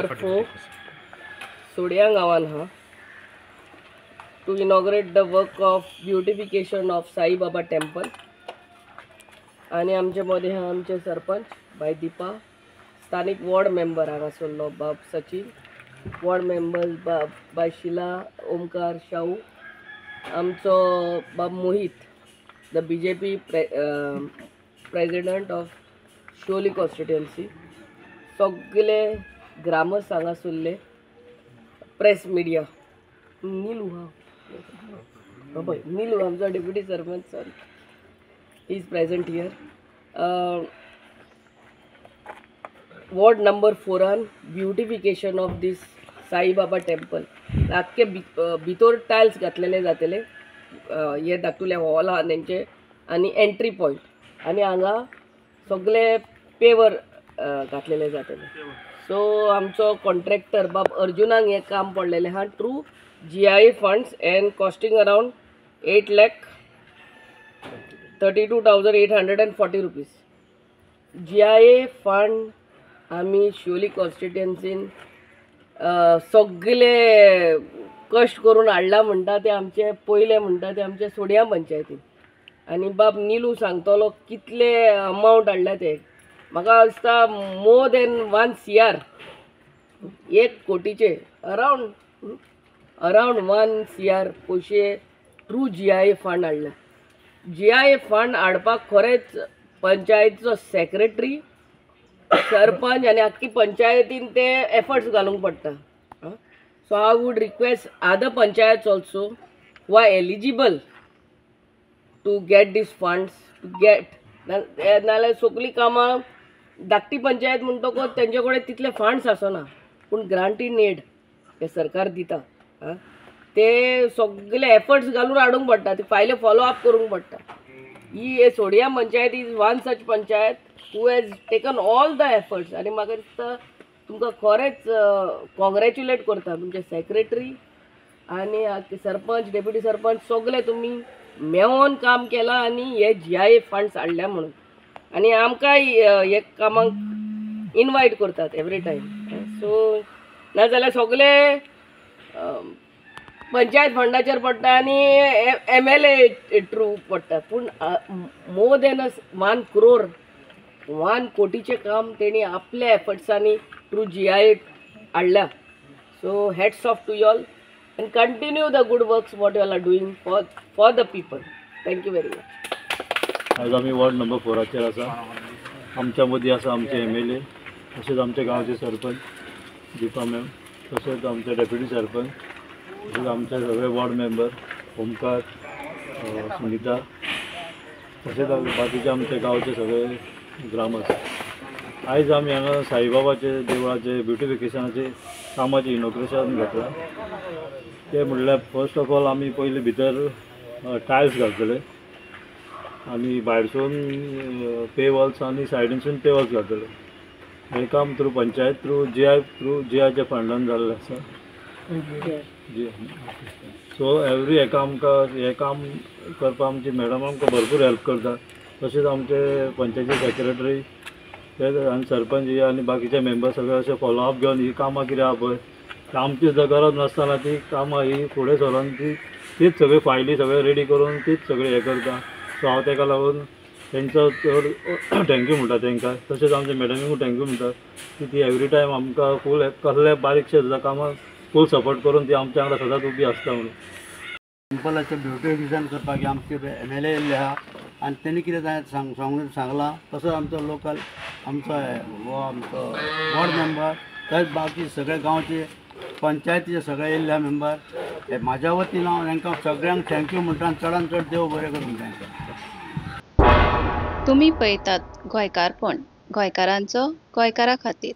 4 Sodia गावान हा to inaugurate the work of beautification of Sai Baba temple. आणि आमचे मध्ये हा आमचे सरपंच बाय दीपा, स्थानिक वॉर्ड मेंबर हांगासरलो बाब सचिन, वॉर्ड मेंबर्स बाय शिला, ओमकार, शाहू, आमचो बाब Mohit, the BJP president of Sholi constituency, सगळे ग्रामस्थ हांगासरले, प्रेस मिडिया, नीलू हा पळय नीलू आमचो deputy sarpanch sir is present here. Ward number 4 on beautification of this Sai Baba temple. आख्खे भितर टाइल्स घातलेले जातले, हे धाकटुले हॉल हा तेंचे आणि एंट्री पॉइंट आणि हांगा सगळे पेवर घातलेले जातले. सो आमचो कॉन्ट्रॅक्टर बाब अर्जुनाक हे काम पडलेले हा through GIA funds end costing around 8,32,840 rupees. GIA fund आम्ही शिवोली कॉन्स्टिट्युएन्सीन सगळे कष्ट करून हाडला म्हणटा ते आमचे पयले म्हणटा ते आमचे सोडिया पंचायतीन. आणि बाब नीलू सांगतलो कितले अमाउंट हाडला ते. म्हाका दिसता मोर देन 1 CR, 1 कोटीचे अराउंड 1 CR पयशे थ्रू GIA फंड हाडला. GIA फंड हाडपाक खरेंच पंचायतीचो सेक्रेटरी, सरपंच आणि आख्खी पंचायतीन ते एफर्ट्स घालूंक पडटा. So I would request other panchayats also who are eligible to get these funds to get. नाल्यार सगळीं कामां धाकटी पंचायत म्हणटकच तेंचे कडेन तितले फंड्स आसना, पूण ग्रांटीन एड हे सरकार दिता. ते सगळे एफर्ट्स घालून हाडूंक पडटा, ते फायले फॉलो अप करूंक पडटा. ही Sodiya panchayat is one such panchayat who has taken all the efforts. आणि म्हाका दिसता तुमकां खरेंच कॉंग्रॅच्युलेट करता तुमचे सेक्रेटरी आणि सरपंच, डेप्युटी सरपंच सगळे तुमी मेळोन काम केलां आणि हे GIA फंड्स हाडल्या म्हणून. आणि आमकां हे कामाक इनवायट करतात एवरी टायम. सो नाजाल्यार सगळे पंचायत फंडाचेर पडटा आणि MLA थ्रू पडटा. पूण मोर देन 1 crore 1 कोटीचे काम तेणी आपल्या एफर्ट्सांनी थ्रू GIA हाडल्या. So hats off to y'all and continue the good works what you are doing for the people. Thank you very much. आज आम्ही वॉर्ड नंबर 4 आसा. आमच्या मदीं आसा आमचे MLA, तसेच आमचे गांवचे सरपंच दीपा मॅम, तसेच आमचे डेप्युटी सरपंच, तसेच आमचे सगळे वॉर्ड मेंबर ओमकार, सुनीता, तसेच बाकीचे आमचे गांवचे सगळे ग्रामस्थ. आयज आमी हांगा साईबाबाचे देवळाचे ब्युटिफिकेशनाचे कामाचे इनॉग्रेशन घेतला. ते म्हणल्यार फर्स्ट ऑफ ऑल आमी पयलीं भितर टायल्स घालतले आणि भायरसून पे वॉल्स आणि सायडीनसून पे वॉल्स घालतले. हे काम थ्रू पंचायत थ्रू GIAच्या फंडान जाल्लें आसा. सो एवरी हेका आमकां हे काम करपाक आमची मॅडम आमकां भरपूर हेल्प करता. तशेंच आमचे पंचायती सेक्रेटरी ते आनी सरपंच आनी बाकीचे मेंबर सगळे अशे फॉलोअप घेवन ही कामां कितें आहा पळय आमची सुद्दां गरज नासतना ती कामां ही फुडें सरून तीच सगळी फायली सगळे रेडी करून तीच सगळे हे करता. सो हांव ताका लागून तेंचो चड थँक्यू म्हणटा तेंकां. तशेंच आमच्या मॅडमीकूय थँक्यू म्हणटा की ती एवरी टायम आमकां फूल कसले बारीकशे सुद्दां कामां फूल सपोर्ट करून ती आमच्या वांगडा सदांच उबी आसता म्हणून. टेम्पलाचें ब्युटिफिकेशन करपाक आमचे MLA येयल्ले आहा आनी तेणी कितें सांगलां तसोच आमचो लोकल आमचो वॉर्ड मेंबर तशेंच बाकी सगळे गांवचे पंचायतीचे सगळे येयल्ले मेंबर हे म्हाज्या वतीन हांव तांकां सगळ्यांक थँक्यू म्हणटा. चडान चड देव बरें करूं तांकां. तुम्ही पळयतात गोंयकारपण, गोंयकारांचो गोंयकारा खातीर.